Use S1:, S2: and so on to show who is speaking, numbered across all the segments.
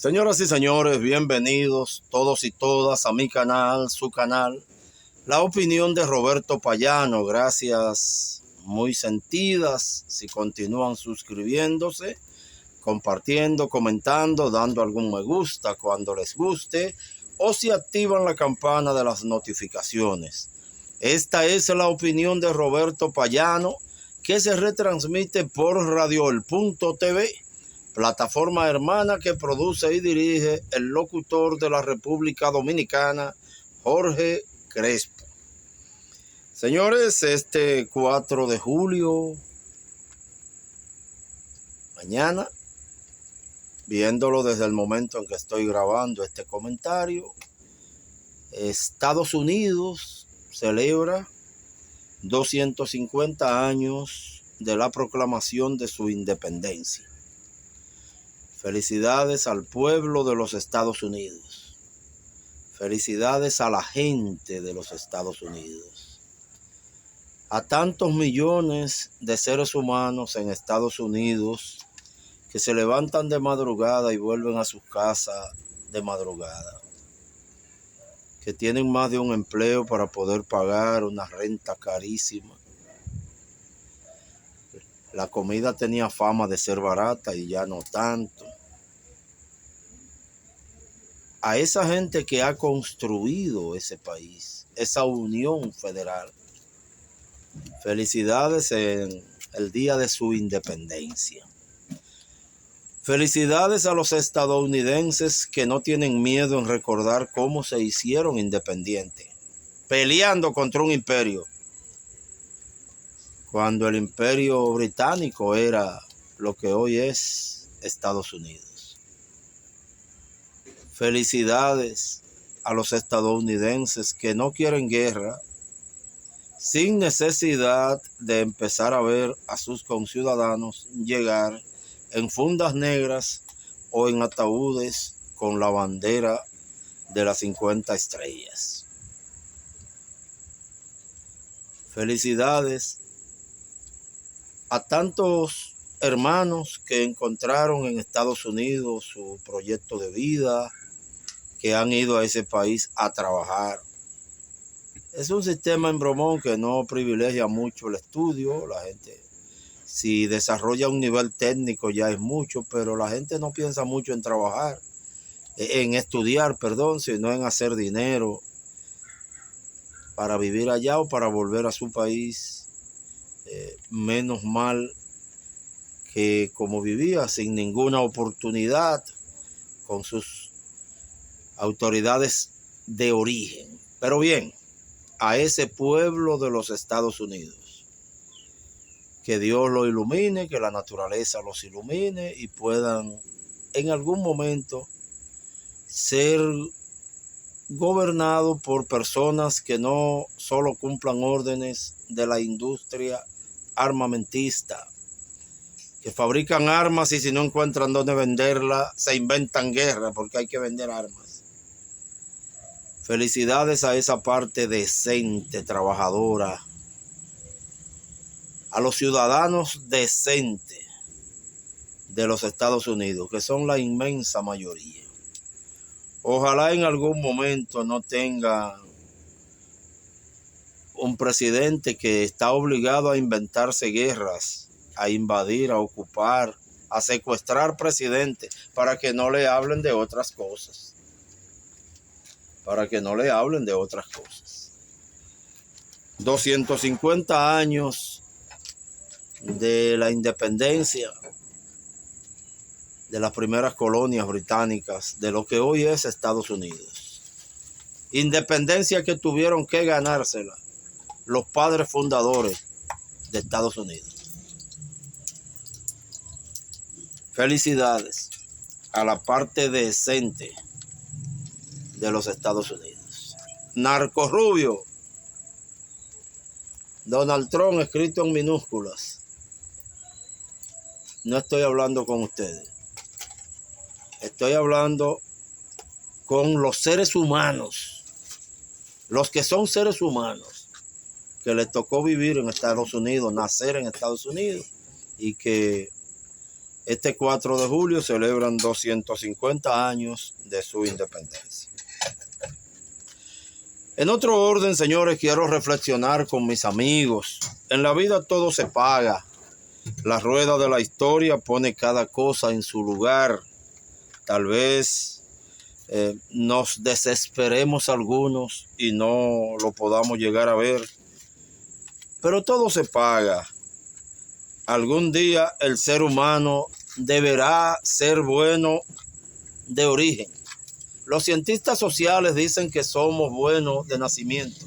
S1: Señoras y señores, bienvenidos todos y todas a mi canal, su canal, La Opinión de Roberto Payano. Gracias muy sentidas si continúan suscribiéndose, compartiendo, comentando, dando algún me gusta cuando les guste o si activan la campana de las notificaciones. Esta es La Opinión de Roberto Payano, que se retransmite por RadioEl.tv, plataforma hermana que produce y dirige el locutor de la República Dominicana, Jorge Crespo. Señores, este 4 de julio, mañana, viéndolo desde el momento en que estoy grabando este comentario, Estados Unidos celebra 250 años de la proclamación de su independencia. Felicidades al pueblo de los Estados Unidos. Felicidades a la gente de los Estados Unidos. A tantos millones de seres humanos en Estados Unidos que se levantan de madrugada y vuelven a sus casas de madrugada. Que tienen más de un empleo para poder pagar una renta carísima. La comida tenía fama de ser barata y ya no tanto. A esa gente que ha construido ese país, esa unión federal, felicidades en el día de su independencia. Felicidades a los estadounidenses que no tienen miedo en recordar cómo se hicieron independientes, peleando contra un imperio, cuando el imperio británico era lo que hoy es Estados Unidos. Felicidades a los estadounidenses que no quieren guerra, sin necesidad de empezar a ver a sus conciudadanos llegar en fundas negras o en ataúdes con la bandera de las 50 estrellas. Felicidades a tantos hermanos que encontraron en Estados Unidos su proyecto de vida, que han ido a ese país a trabajar. Es un sistema en Bromón que no privilegia mucho el estudio. La gente, si desarrolla un nivel técnico ya es mucho, pero la gente no piensa mucho en trabajar, en estudiar, sino en hacer dinero para vivir allá o para volver a su país. Menos mal que como vivía, sin ninguna oportunidad, con sus autoridades de origen. Pero bien, a ese pueblo de los Estados Unidos, que Dios lo ilumine, que la naturaleza los ilumine y puedan en algún momento ser gobernados por personas que no solo cumplan órdenes de la industria armamentista, que fabrican armas y si no encuentran dónde venderla, se inventan guerra porque hay que vender armas. Felicidades a esa parte decente, trabajadora, a los ciudadanos decentes de los Estados Unidos, que son la inmensa mayoría. Ojalá en algún momento no tengan un presidente que está obligado a inventarse guerras, a invadir, a ocupar, a secuestrar presidentes para que no le hablen de otras cosas. Para que no le hablen de otras cosas. 250 años de la independencia de las primeras colonias británicas, de lo que hoy es Estados Unidos. Independencia que tuvieron que ganársela los padres fundadores de Estados Unidos. Felicidades a la parte decente de los Estados Unidos. Narcorrubio. Donald Trump escrito en minúsculas. No estoy hablando con ustedes. Estoy hablando con los seres humanos. Los que son seres humanos. Que les tocó vivir en Estados Unidos, nacer en Estados Unidos. Y que Este 4 de julio celebran 250 años de su independencia. En otro orden, señores, quiero reflexionar con mis amigos. En la vida todo se paga. La rueda de la historia pone cada cosa en su lugar. Tal vez nos desesperemos algunos y no lo podamos llegar a ver. Pero todo se paga. Algún día el ser humano deberá ser bueno de origen. Los cientistas sociales dicen que somos buenos de nacimiento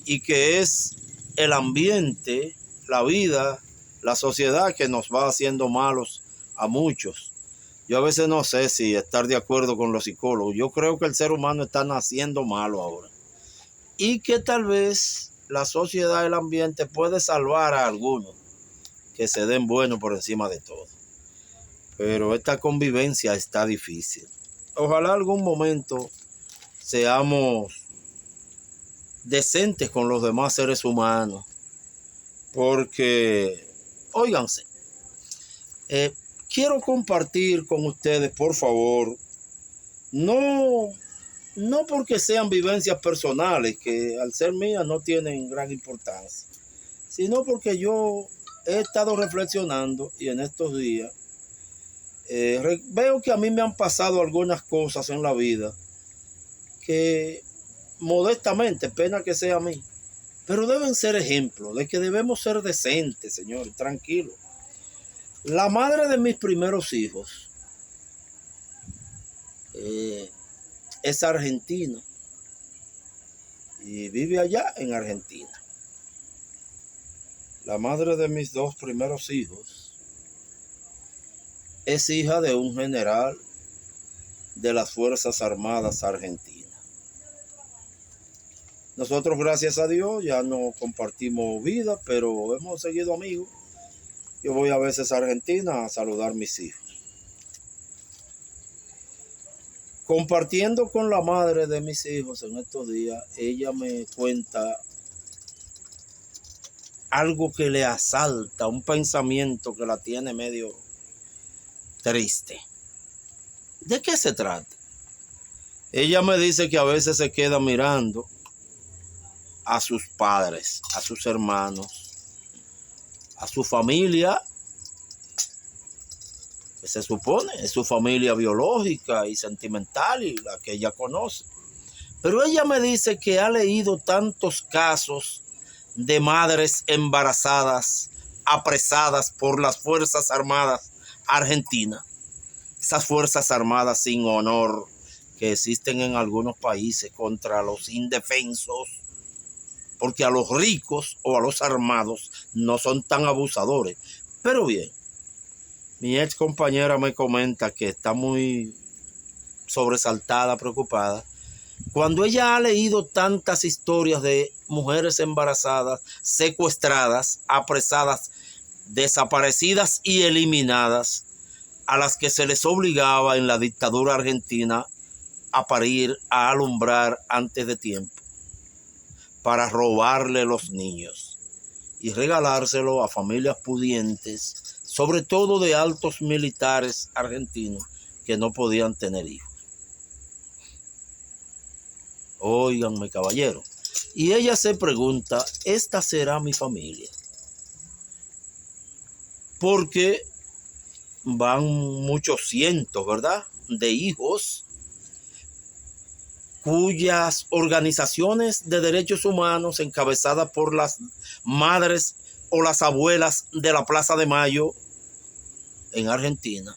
S1: y que es el ambiente, la vida, la sociedad que nos va haciendo malos a muchos. Yo a veces no sé si estar de acuerdo con los psicólogos. Yo creo que el ser humano está naciendo malo ahora y que tal vez la sociedad, el ambiente puede salvar a algunos que se den buenos por encima de todo. Pero esta convivencia está difícil. Ojalá algún momento seamos decentes con los demás seres humanos. Porque, óiganse, quiero compartir con ustedes, por favor, no porque sean vivencias personales, que al ser mías no tienen gran importancia, sino porque yo he estado reflexionando y en estos días veo que a mí me han pasado algunas cosas en la vida que modestamente, pena que sea a mí, pero deben ser ejemplos de que debemos ser decentes, señores, tranquilos. La madre de mis primeros hijos es argentina y vive allá en Argentina. La madre de mis dos primeros hijos es hija de un general de las Fuerzas Armadas Argentinas. Nosotros, gracias a Dios, ya no compartimos vida, pero hemos seguido amigos. Yo voy a veces a Argentina a saludar a mis hijos. Compartiendo con la madre de mis hijos en estos días, ella me cuenta algo que le asalta, un pensamiento que la tiene medio triste. ¿De qué se trata? Ella me dice que a veces se queda mirando a sus padres, a sus hermanos, a su familia, que se supone es su familia biológica y sentimental y la que ella conoce. Pero ella me dice que ha leído tantos casos de madres embarazadas, apresadas por las Fuerzas Armadas Argentinas, esas Fuerzas Armadas sin honor que existen en algunos países contra los indefensos, porque a los ricos o a los armados no son tan abusadores. Pero bien, mi ex compañera me comenta que está muy sobresaltada, preocupada, cuando ella ha leído tantas historias de mujeres embarazadas, secuestradas, apresadas, desaparecidas y eliminadas, a las que se les obligaba en la dictadura argentina a parir, a alumbrar antes de tiempo, para robarle los niños y regalárselo a familias pudientes, sobre todo de altos militares argentinos que no podían tener hijos. Óiganme, caballero. Y ella se pregunta, ¿esta será mi familia? Porque van muchos cientos, ¿verdad?, de hijos cuyas organizaciones de derechos humanos encabezadas por las madres o las abuelas de la Plaza de Mayo en Argentina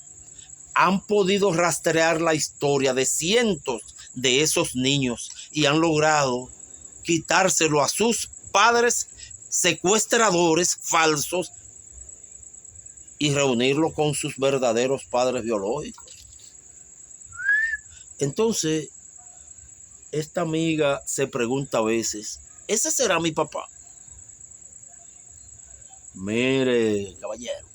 S1: han podido rastrear la historia de cientos de esos niños y han logrado quitárselo a sus padres secuestradores falsos y reunirlo con sus verdaderos padres biológicos. Entonces, esta amiga se pregunta a veces, ¿ese será mi papá? Mire, caballero,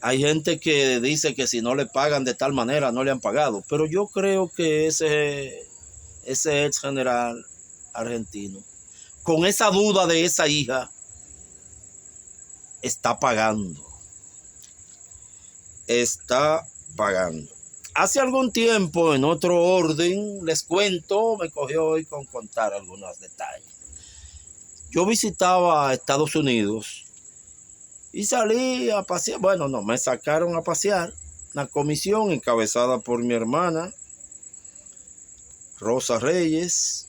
S1: hay gente que dice que si no le pagan de tal manera, no le han pagado. Pero yo creo que ese ex general argentino, con esa duda de esa hija, está pagando. está pagando. Hace algún tiempo, en otro orden, les cuento, me cogió hoy con contar algunos detalles. Yo visitaba Estados Unidos y salí a pasear. Bueno, no, me sacaron a pasear. Una comisión encabezada por mi hermana, Rosa Reyes.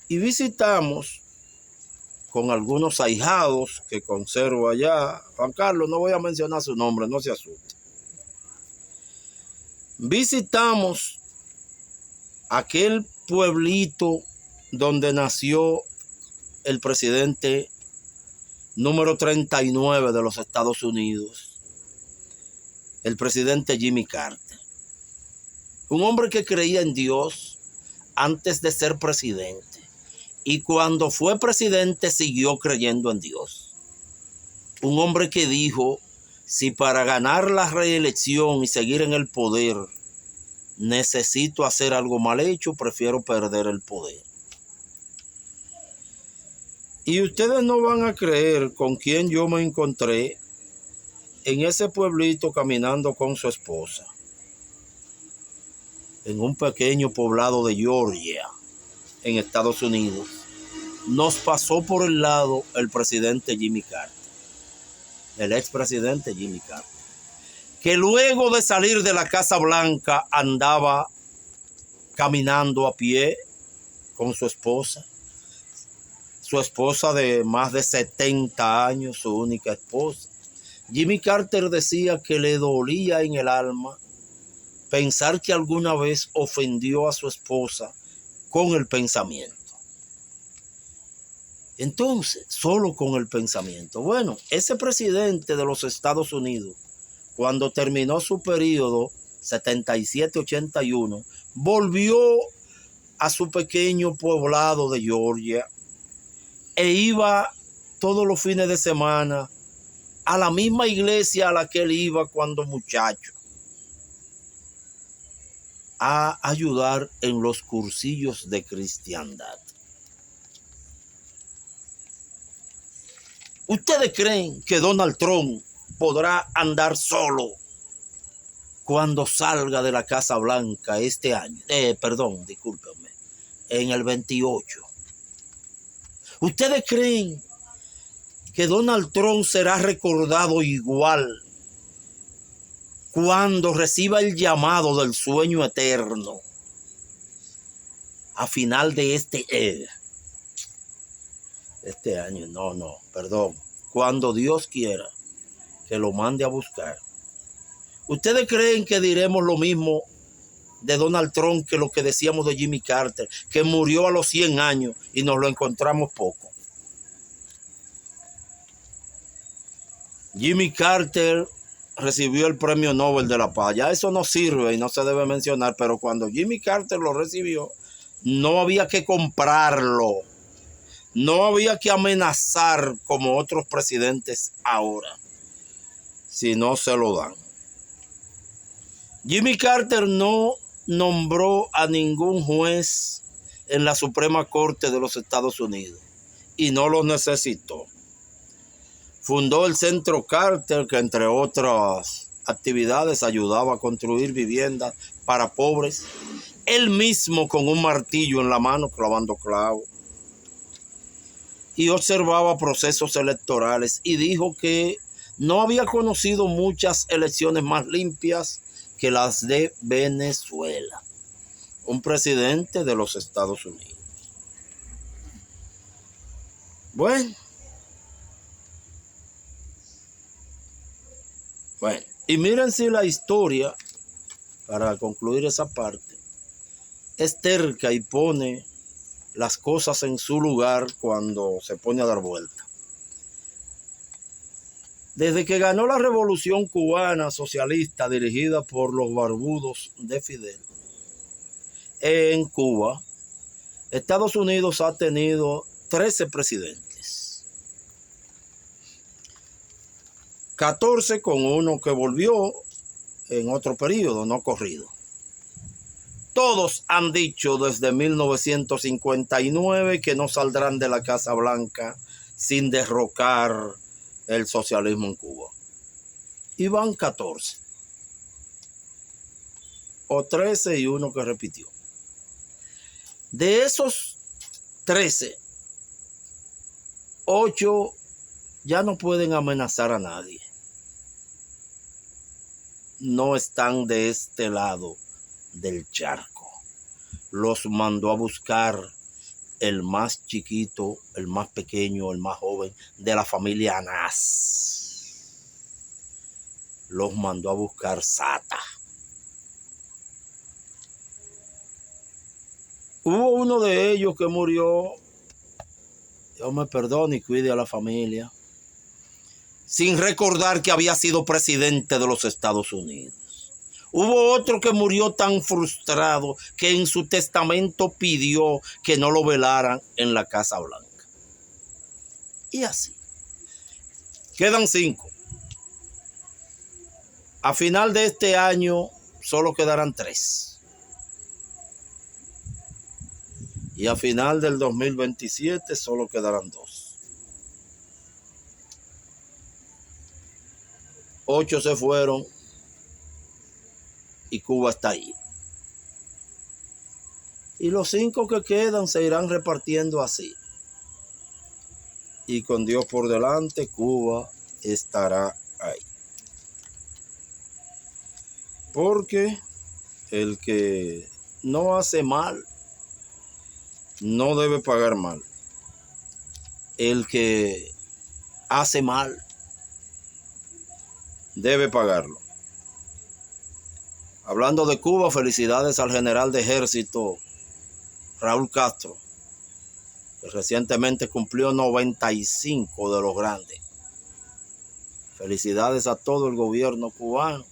S1: Y visitamos con algunos ahijados que conservo allá. Juan Carlos, no voy a mencionar su nombre, no se asuste. Visitamos aquel pueblito donde nació el presidente número 39 de los Estados Unidos, el presidente Jimmy Carter. Un hombre que creía en Dios antes de ser presidente. Y cuando fue presidente siguió creyendo en Dios. Un hombre que dijo, si para ganar la reelección y seguir en el poder necesito hacer algo mal hecho, prefiero perder el poder. Y ustedes no van a creer con quién yo me encontré en ese pueblito caminando con su esposa. En un pequeño poblado de Georgia, en Estados Unidos, nos pasó por el lado el presidente Jimmy Carter, el expresidente Jimmy Carter, que luego de salir de la Casa Blanca andaba caminando a pie con su esposa de más de 70 años, su única esposa. Jimmy Carter decía que le dolía en el alma pensar que alguna vez ofendió a su esposa con el pensamiento. Entonces, solo con el pensamiento. Bueno, ese presidente de los Estados Unidos, cuando terminó su periodo 77-81, volvió a su pequeño poblado de Georgia e iba todos los fines de semana a la misma iglesia a la que él iba cuando muchacho, a ayudar en los cursillos de cristiandad. ¿Ustedes creen que Donald Trump podrá andar solo cuando salga de la Casa Blanca este año? Discúlpenme, en el 28. ¿Ustedes creen que Donald Trump será recordado igual cuando reciba el llamado del sueño eterno a final de este año? Cuando Dios quiera que lo mande a buscar. ¿Ustedes creen que diremos lo mismo de Donald Trump que lo que decíamos de Jimmy Carter, que murió a los 100 años y nos lo encontramos poco? Jimmy Carter recibió el Premio Nobel de la Paz. Ya eso no sirve y no se debe mencionar, pero cuando Jimmy Carter lo recibió, no había que comprarlo. No había que amenazar como otros presidentes ahora, si no se lo dan. Jimmy Carter no nombró a ningún juez en la Suprema Corte de los Estados Unidos y no lo necesitó. Fundó el Centro Carter, que entre otras actividades ayudaba a construir viviendas para pobres. Él mismo con un martillo en la mano clavando clavos. Y observaba procesos electorales y dijo que no había conocido muchas elecciones más limpias que las de Venezuela. Un presidente de los Estados Unidos. Bueno, y miren si la historia, para concluir esa parte, es terca y pone las cosas en su lugar cuando se pone a dar vuelta. Desde que ganó la revolución cubana socialista dirigida por los barbudos de Fidel, en Cuba, Estados Unidos ha tenido 13 presidentes. 14 con uno que volvió en otro periodo, no corrido. Todos han dicho desde 1959 que no saldrán de la Casa Blanca sin derrocar el socialismo en Cuba. Y van 14. O 13 y uno que repitió. De esos 13, 8 ya no pueden amenazar a nadie. No están de este lado del charco. Los mandó a buscar el más chiquito, el más pequeño, el más joven de la familia Anás. Los mandó a buscar Sata. Hubo uno de ellos que murió, Dios me perdone y cuide a la familia, sin recordar que había sido presidente de los Estados Unidos. Hubo otro que murió tan frustrado que en su testamento pidió que no lo velaran en la Casa Blanca. Y así. Quedan 5. A final de este año solo quedarán 3. Y a final del 2027 solo quedarán 2. 8 se fueron y Cuba está ahí. Y los 5 que quedan se irán repartiendo así. Y con Dios por delante, Cuba estará ahí. Porque el que no hace mal no debe pagar mal. El que hace mal debe pagarlo. Hablando de Cuba, felicidades al general de ejército Raúl Castro, que recientemente cumplió 95 de los grandes. Felicidades a todo el gobierno cubano.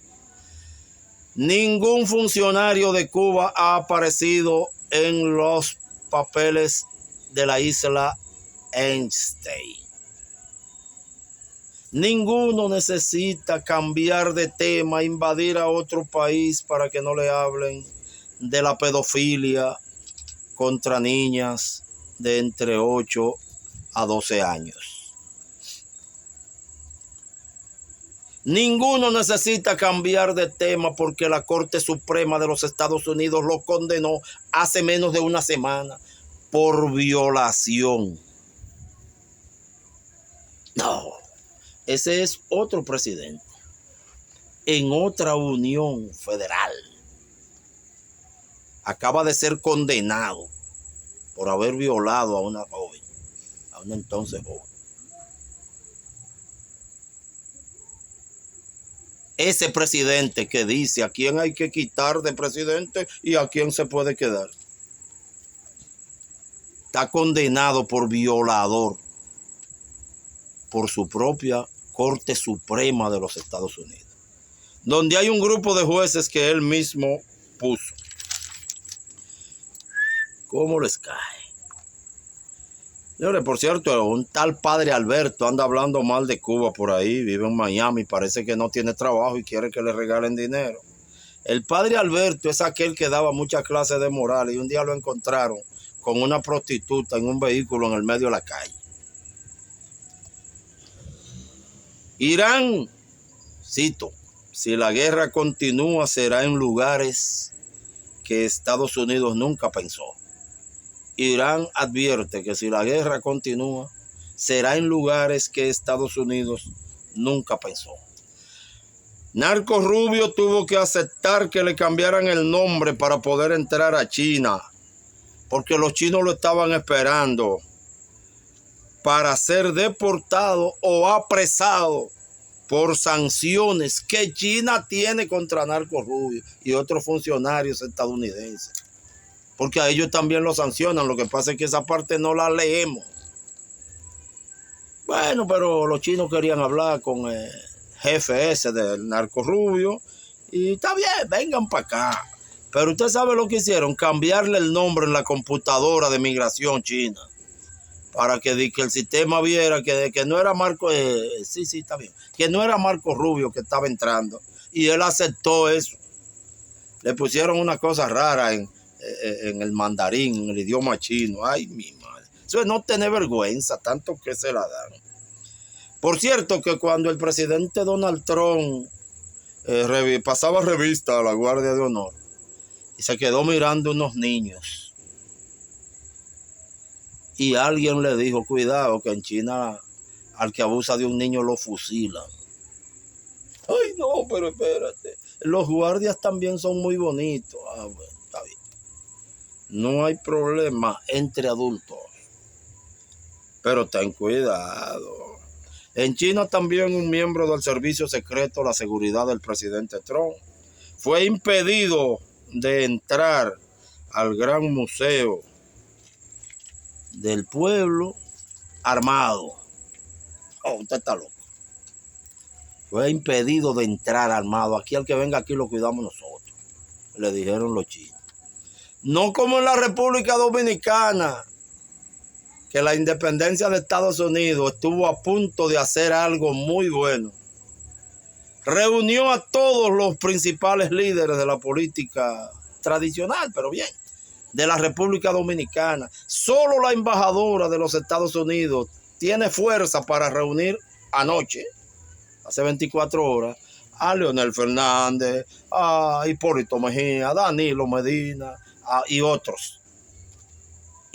S1: Ningún funcionario de Cuba ha aparecido en los papeles de la isla Einstein. Ninguno necesita cambiar de tema, invadir a otro país para que no le hablen de la pedofilia contra niñas de entre 8 a 12 años. Ninguno necesita cambiar de tema porque la Corte Suprema de los Estados Unidos lo condenó hace menos de una semana por violación. No, ese es otro presidente en otra unión federal. Acaba de ser condenado por haber violado a una joven, a una entonces joven. Ese presidente que dice a quién hay que quitar de presidente y a quién se puede quedar, está condenado por violador por su propia Corte Suprema de los Estados Unidos, donde hay un grupo de jueces que él mismo puso. ¿Cómo les cae? Señores, por cierto, un tal padre Alberto anda hablando mal de Cuba por ahí, vive en Miami, parece que no tiene trabajo y quiere que le regalen dinero. El padre Alberto es aquel que daba muchas clases de moral y un día lo encontraron con una prostituta en un vehículo en el medio de la calle. Irán, cito, si la guerra continúa será en lugares que Estados Unidos nunca pensó. Irán advierte que si la guerra continúa, será en lugares que Estados Unidos nunca pensó. Narco Rubio tuvo que aceptar que le cambiaran el nombre para poder entrar a China, porque los chinos lo estaban esperando para ser deportado o apresado por sanciones que China tiene contra Narco Rubio y otros funcionarios estadounidenses. Porque a ellos también lo sancionan, lo que pasa es que esa parte no la leemos. Bueno, pero los chinos querían hablar con el jefe ese del Narco Rubio y está bien, vengan para acá. Pero usted sabe lo que hicieron, cambiarle el nombre en la computadora de migración china para que el sistema viera que no era Marco, sí, está bien, que no era Marco Rubio que estaba entrando y él aceptó eso. Le pusieron una cosa rara en el mandarín, en el idioma chino. Ay, mi madre. Eso es no tener vergüenza, tanto que se la dan. Por cierto, que cuando el presidente Donald Trump pasaba revista a la Guardia de Honor y se quedó mirando unos niños, y alguien le dijo, cuidado, que en China al que abusa de un niño lo fusilan. Ay, no, pero espérate. Los guardias también son muy bonitos. Ah, bueno, está bien. No hay problema entre adultos. Pero ten cuidado. En China también un miembro del servicio secreto de la seguridad del presidente Trump fue impedido de entrar al gran museo del pueblo armado. Oh, usted está loco. Fue impedido de entrar armado. Aquí al que venga aquí lo cuidamos nosotros, le dijeron los chinos. No como en la República Dominicana, que la independencia de Estados Unidos estuvo a punto de hacer algo muy bueno. Reunió a todos los principales líderes de la política tradicional, pero bien, de la República Dominicana. Solo la embajadora de los Estados Unidos tiene fuerza para reunir anoche, hace 24 horas, a Leonel Fernández, a Hipólito Mejía, a Danilo Medina y otros.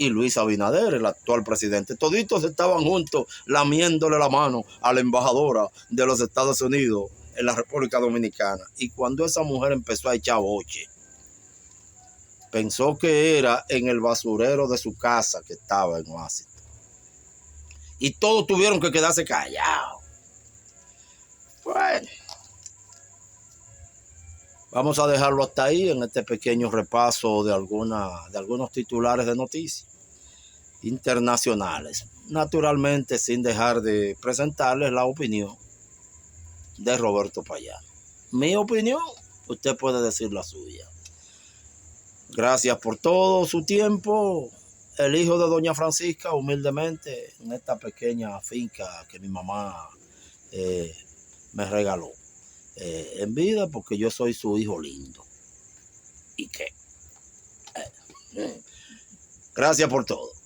S1: Y Luis Abinader, el actual presidente. Toditos estaban juntos lamiéndole la mano a la embajadora de los Estados Unidos en la República Dominicana. Y cuando esa mujer empezó a echar boche, pensó que era en el basurero de su casa que estaba en Washington. Y todos tuvieron que quedarse callados. Bueno, vamos a dejarlo hasta ahí en este pequeño repaso de algunos titulares de noticias internacionales. Naturalmente, sin dejar de presentarles la opinión de Roberto Payá. Mi opinión, usted puede decir la suya. Gracias por todo su tiempo. El hijo de doña Francisca, humildemente, en esta pequeña finca que mi mamá me regaló en vida, porque yo soy su hijo lindo. ¿Y qué? Gracias por todo.